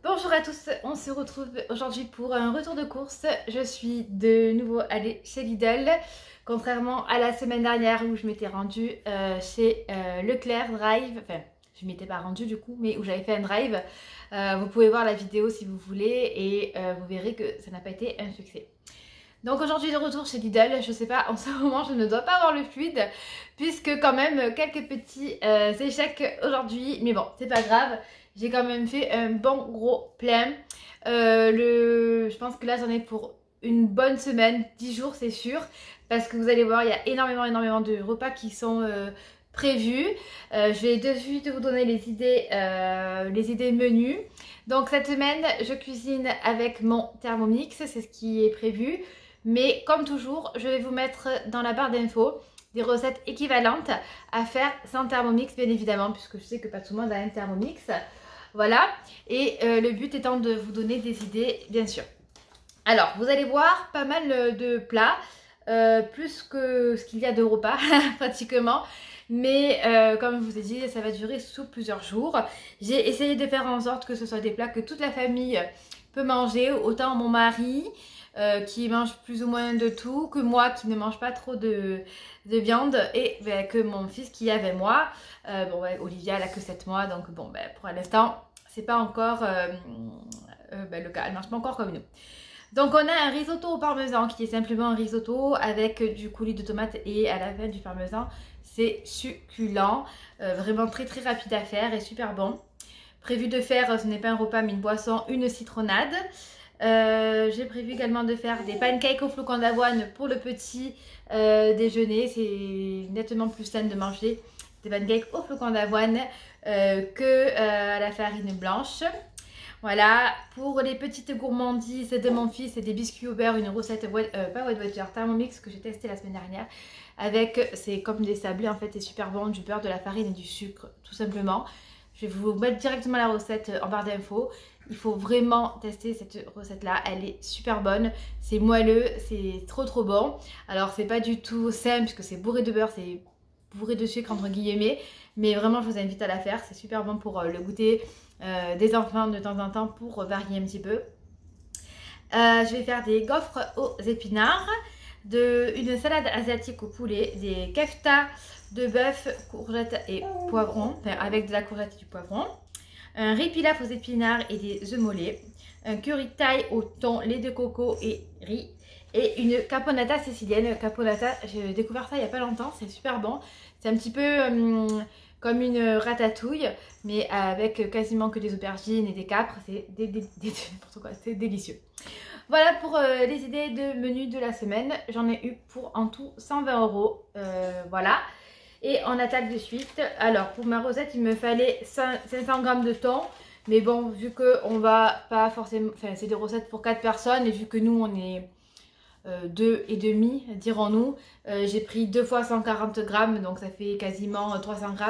Bonjour à tous, on se retrouve aujourd'hui pour un retour de course. Je suis de nouveau allée chez Lidl, contrairement à la semaine dernière où je m'étais rendue chez Leclerc Drive. Enfin, je m'étais pas rendue du coup, mais où j'avais fait un drive. Vous pouvez voir la vidéo si vous voulez et vous verrez que ça n'a pas été un succès. Donc aujourd'hui de retour chez Lidl, je sais pas, en ce moment je ne dois pas avoir le fluide puisque quand même quelques petits échecs aujourd'hui, mais bon c'est pas grave, j'ai quand même fait un bon gros plein. Je pense que là j'en ai pour une bonne semaine, 10 jours c'est sûr, parce que vous allez voir il y a énormément de repas qui sont prévus. Je vais de suite vous donner les idées menus. Donc cette semaine je cuisine avec mon Thermomix, c'est ce qui est prévu. Mais comme toujours, je vais vous mettre dans la barre d'infos des recettes équivalentes à faire sans Thermomix, bien évidemment, puisque je sais que pas tout le monde a un Thermomix. Voilà, et le but étant de vous donner des idées, bien sûr. Alors, vous allez voir pas mal de plats, plus que ce qu'il y a de repas, pratiquement. Mais comme je vous ai dit, ça va durer sous plusieurs jours. J'ai essayé de faire en sorte que ce soit des plats que toute la famille peut manger, autant mon mari qui mange plus ou moins de tout, que moi qui ne mange pas trop de viande, et que mon fils qui avait moi. Olivia elle a que 7 mois, donc bon, pour l'instant c'est pas encore le cas, elle mange pas encore comme nous. Donc on a un risotto au parmesan qui est simplement un risotto avec du coulis de tomates et à la fin du parmesan. C'est succulent, vraiment très rapide à faire et super bon. Prévu de faire, ce n'est pas un repas mais une boisson, une citronnade. J'ai prévu également de faire des pancakes au flocons d'avoine pour le petit déjeuner. C'est nettement plus sain de manger des pancakes au flocons d'avoine que à la farine blanche. Voilà, pour les petites gourmandises de mon fils, c'est des biscuits au beurre, une recette pas Weight Watcher, Thermomix que j'ai testé la semaine dernière. Avec, c'est comme des sablés en fait, c'est super bon, du beurre, de la farine et du sucre, tout simplement. Je vais vous mettre directement la recette en barre d'infos. Il faut vraiment tester cette recette là, elle est super bonne, c'est moelleux, c'est trop bon. Alors c'est pas du tout simple puisque c'est bourré de beurre, c'est bourré de sucre entre guillemets, mais vraiment je vous invite à la faire, c'est super bon pour le goûter des enfants de temps en temps pour varier un petit peu. Je vais faire des gaufres aux épinards, une salade asiatique au poulet, des keftas de bœuf, courgettes et poivrons, enfin avec de la courgette et du poivron. Un riz pilaf aux épinards et des œufs mollets, un curry thaï au thon, lait de coco et riz, et une caponata sicilienne. Caponata, j'ai découvert ça il n'y a pas longtemps, c'est super bon. C'est un petit peu comme une ratatouille, mais avec quasiment que des aubergines et des capres. C'est n'importe quoi, c'est délicieux. Voilà pour les idées de menu de la semaine. J'en ai eu pour en tout 120 €. Voilà. Et on attaque de suite. Alors pour ma recette il me fallait 500 g de thon. Mais bon, vu qu'on va pas forcément... Enfin c'est des recettes pour 4 personnes. Et vu que nous on est 2,5 dirons-nous. J'ai pris 2 fois 140 g. Donc ça fait quasiment 300 g.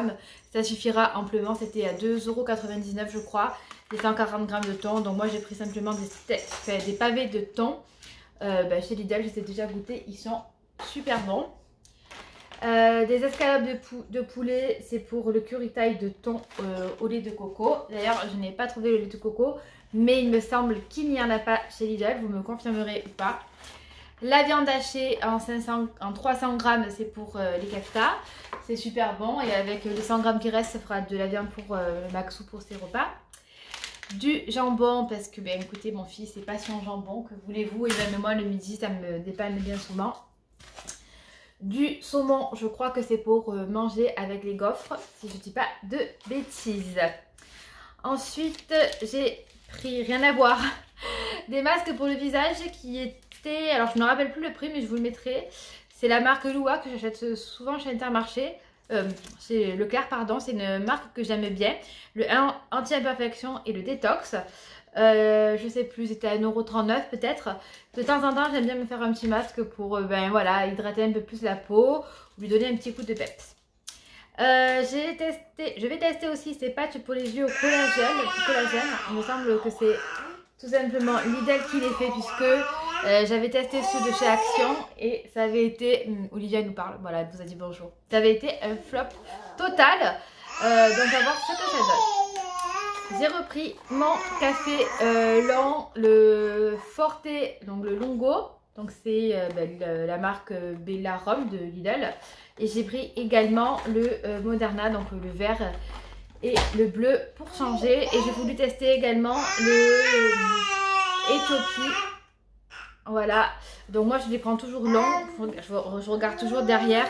Ça suffira amplement. C'était à 2,99 € je crois. Les 140 g de thon. Donc moi j'ai pris simplement des pavés de thon. Chez Lidl je les ai déjà goûtés. Ils sont super bons. Des escalopes de poulet, c'est pour le curry thaï de thon au lait de coco. D'ailleurs, je n'ai pas trouvé le lait de coco, mais il me semble qu'il n'y en a pas chez Lidl, vous me confirmerez ou pas. La viande hachée en 300 g, c'est pour les keftas. C'est super bon et avec les 100 g qui restent, ça fera de la viande pour Maxou pour ses repas. Du jambon, parce que, écoutez, mon fils est passion jambon, que voulez-vous, et même moi le midi, ça me dépanne bien souvent. Du saumon, je crois que c'est pour manger avec les gaufres, si je ne dis pas de bêtises. Ensuite, j'ai pris, rien à voir, des masques pour le visage qui étaient... Alors, je ne me rappelle plus le prix, mais je vous le mettrai. C'est la marque Lua que j'achète souvent chez Intermarché. Chez Leclerc, pardon. C'est une marque que j'aime bien. Le anti-imperfection et le détox. Je sais plus, c'était à 1,39 € peut-être. De temps en temps, j'aime bien me faire un petit masque pour voilà, hydrater un peu plus la peau, ou lui donner un petit coup de peps. Je vais tester aussi ces patchs pour les yeux au collagène. Il me semble que c'est tout simplement Lidl qui les fait, puisque j'avais testé ceux de chez Action et ça avait été... Olivia nous parle, voilà, elle vous a dit bonjour. Ça avait été un flop total. Donc on va voir ce que ça donne. J'ai repris mon café lent, le Forte, donc le Longo. Donc c'est la marque Bella Rome de Lidl. Et j'ai pris également le Moderna, donc le vert et le bleu pour changer. Et j'ai voulu tester également le Éthiopie. Voilà. Donc moi je les prends toujours longs. Je regarde toujours derrière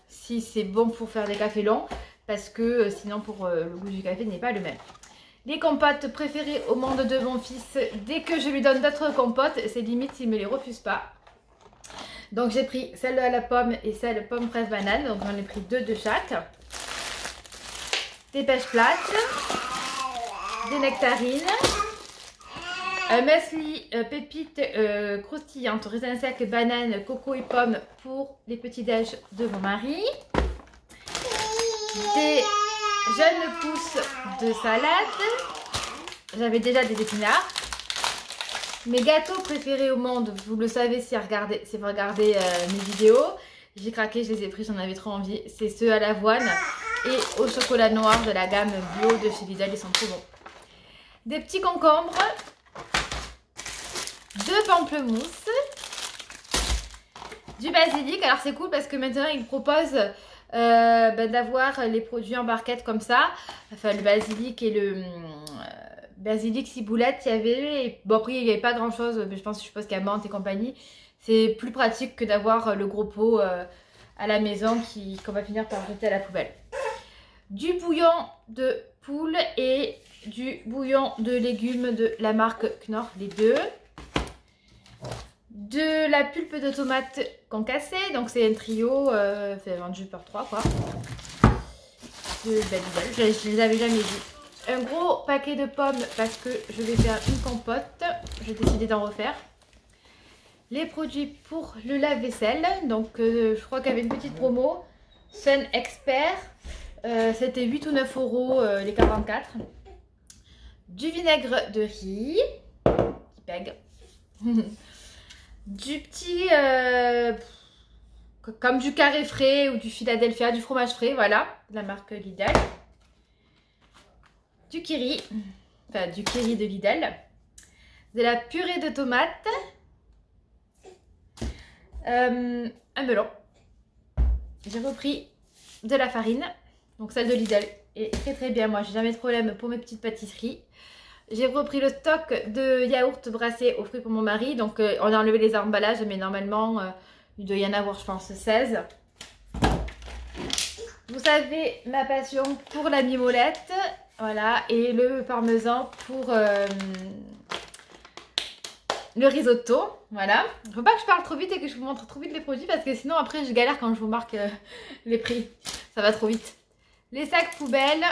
si c'est bon pour faire des cafés longs. Parce que sinon pour le goût du café n'est pas le même. Les compotes préférées au monde de mon fils, dès que je lui donne d'autres compotes, c'est limite s'il ne me les refuse pas. Donc j'ai pris celle à la pomme et celle pomme fraise banane, donc j'en ai pris 2 de chaque. Des pêches plates, des nectarines, un muesli pépites croustillantes, raisins secs, bananes, coco et pommes pour les petits déj de mon mari. Des jeunes pousses de salade. J'avais déjà des épinards. Mes gâteaux préférés au monde, vous le savez si vous regardez mes vidéos. J'ai craqué, je les ai pris, j'en avais trop envie. C'est ceux à l'avoine et au chocolat noir de la gamme bio de chez Lidl, ils sont trop bons. Des petits concombres, 2 pamplemousses, du basilic. Alors c'est cool parce que maintenant ils proposent d'avoir les produits en barquette comme ça, enfin le basilic et le basilic ciboulette il y avait, et bon après il n'y avait pas grand chose, mais je suppose qu'il y a menthe et compagnie, c'est plus pratique que d'avoir le gros pot à la maison qu'on va finir par jeter à la poubelle. Du bouillon de poule et du bouillon de légumes de la marque Knorr, les deux. De la pulpe de tomate concassée, donc c'est un trio vendu par 3 quoi. De Lidl, je les avais jamais vus. Un gros paquet de pommes parce que je vais faire une compote, j'ai décidé d'en refaire. Les produits pour le lave-vaisselle, donc je crois qu'il y avait une petite promo. Sun Expert, c'était 8 ou 9 € les 44. Du vinaigre de riz, qui pègue. Du petit, comme du carré frais ou du Philadelphia, du fromage frais, voilà, de la marque Lidl. Du kiri, enfin du kiri de Lidl. De la purée de tomates. Un melon. J'ai repris de la farine, donc celle de Lidl est très très bien, moi j'ai jamais de problème pour mes petites pâtisseries. J'ai repris le stock de yaourt brassé aux fruits pour mon mari. Donc on a enlevé les emballages, mais normalement il doit y en avoir je pense 16. Vous savez ma passion pour la mimolette. Voilà, et le parmesan pour le risotto. Voilà. Il ne faut pas que je parle trop vite et que je vous montre trop vite les produits parce que sinon après je galère quand je vous marque les prix. Ça va trop vite. Les sacs poubelles.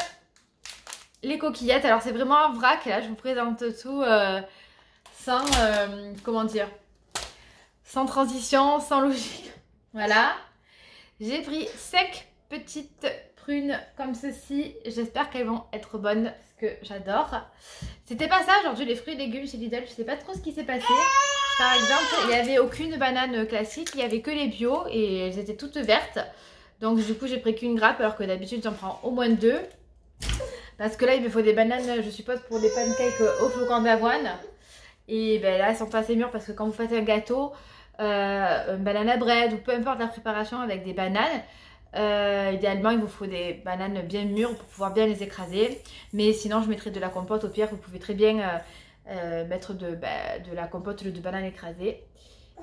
Les coquillettes, alors c'est vraiment un vrac, là je vous présente tout sans, comment dire, sans transition, sans logique. Voilà, j'ai pris 5 petites prunes comme ceci, j'espère qu'elles vont être bonnes, parce que j'adore. C'était pas ça aujourd'hui les fruits et légumes chez Lidl, je sais pas trop ce qui s'est passé. Par exemple, il n'y avait aucune banane classique, il n'y avait que les bio et elles étaient toutes vertes. Donc du coup j'ai pris qu'une grappe alors que d'habitude j'en prends au moins 2. Parce que là, il me faut des bananes, je suppose, pour des pancakes au flocon d'avoine. Et ben là, elles sont pas assez mûres parce que quand vous faites un gâteau, un banana bread ou peu importe la préparation avec des bananes, idéalement, il vous faut des bananes bien mûres pour pouvoir bien les écraser. Mais sinon, je mettrai de la compote. Au pire, vous pouvez très bien mettre de la compote de bananes écrasées.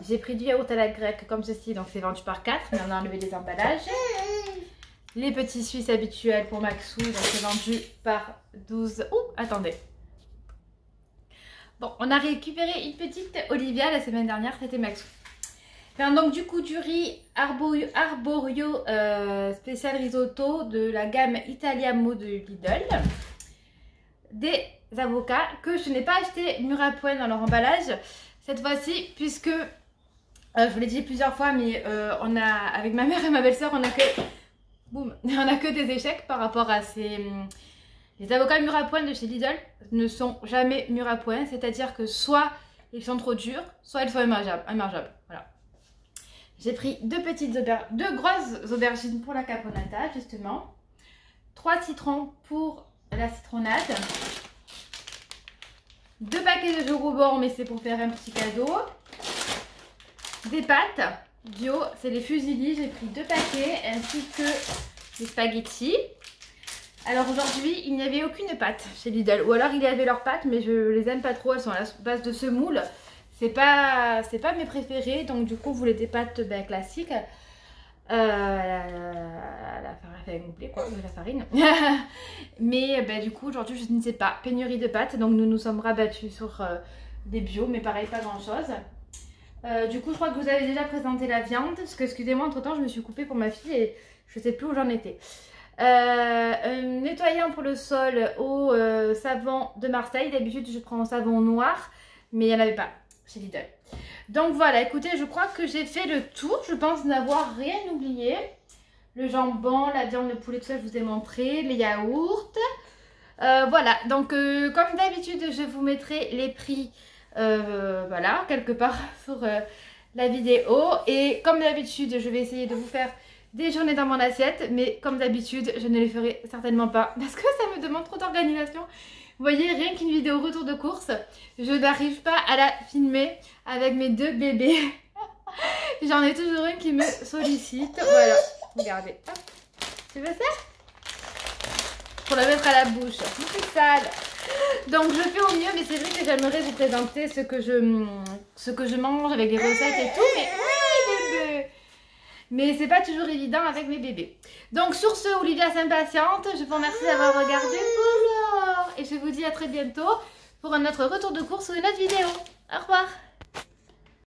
J'ai pris du yaourt à la grecque comme ceci, donc c'est vendu par 4, mais on a enlevé les emballages. Les petits Suisses habituels pour Maxou, donc c'est vendu par 12. Oh, attendez. Bon, on a récupéré une petite Olivia la semaine dernière, c'était Maxou. Enfin, donc du coup du riz arborio spécial risotto de la gamme Italiamo de Lidl. Des avocats que je n'ai pas acheté mûrs à point dans leur emballage cette fois-ci puisque, je vous l'ai dit plusieurs fois, mais on a, avec ma mère et ma belle-sœur, on a que des échecs par rapport à ces... Les avocats mûrs à point de chez Lidl ne sont jamais mûrs à point, c'est-à-dire que soit ils sont trop durs, soit ils sont immangeables. Voilà. J'ai pris deux grosses aubergines pour la caponata, justement. 3 citrons pour la citronnade. 2 paquets de Jorobon, mais c'est pour faire un petit cadeau. Des pâtes bio, c'est les fusilli, j'ai pris 2 paquets, ainsi que des spaghettis. Alors aujourd'hui, il n'y avait aucune pâte chez Lidl, ou alors il y avait leurs pâtes, mais je les aime pas trop, elles sont à la base de semoule. C'est pas mes préférées, donc du coup, vous voulez des pâtes classiques. La farine complète, quoi, de la farine. Mais du coup, aujourd'hui, je ne sais pas, pénurie de pâtes, donc nous nous sommes rabattus sur des bio, mais pareil, pas grand chose. Du coup, je crois que vous avez déjà présenté la viande, parce que, excusez-moi, entre temps, je me suis coupée pour ma fille et je sais plus où j'en étais. Un nettoyant pour le sol au savon de Marseille. D'habitude, je prends un savon noir, mais il n'y en avait pas chez Lidl. Donc voilà, écoutez, je crois que j'ai fait le tour. Je pense n'avoir rien oublié. Le jambon, la viande, le poulet, tout ça, je vous ai montré. Les yaourts. Voilà, donc comme d'habitude, je vous mettrai les prix voilà, quelque part sur la vidéo. Et comme d'habitude, je vais essayer de vous faire des journées dans mon assiette. Mais comme d'habitude, je ne les ferai certainement pas parce que ça me demande trop d'organisation. Vous voyez, rien qu'une vidéo retour de course, je n'arrive pas à la filmer avec mes 2 bébés. J'en ai toujours une qui me sollicite. Voilà, regardez. Hop. Tu veux ça? Pour la mettre à la bouche. C'est sale. Donc je fais au mieux, mais c'est vrai que j'aimerais vous présenter ce que je mange avec les recettes et tout. Mais oui, bébé. Mais c'est pas toujours évident avec mes bébés. Donc sur ce, Olivia s'impatiente. Je vous remercie d'avoir regardé. Et je vous dis à très bientôt pour un autre retour de course ou une autre vidéo. Au revoir.